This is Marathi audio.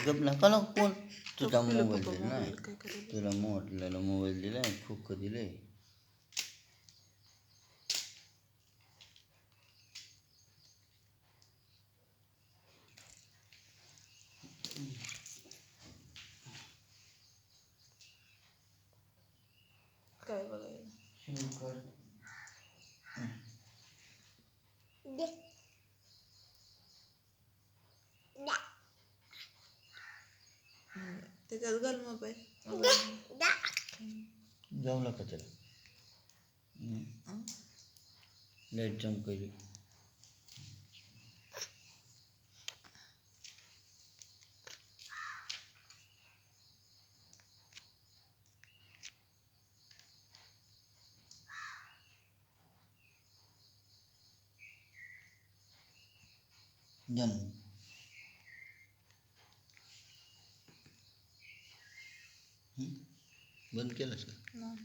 गप नका ना कोण तुझा पप्पीला मोबाईल पप्पा दिला नाही मोबाईल काय करेल. तुला मोठल्याला मोबाईल दिलाय खोकं दिलंय. काय बघायला त्याच्यात घाल मोबाईल. जाऊ नका त्याला लाईट चमकली. जन बंद केलंस का? नाही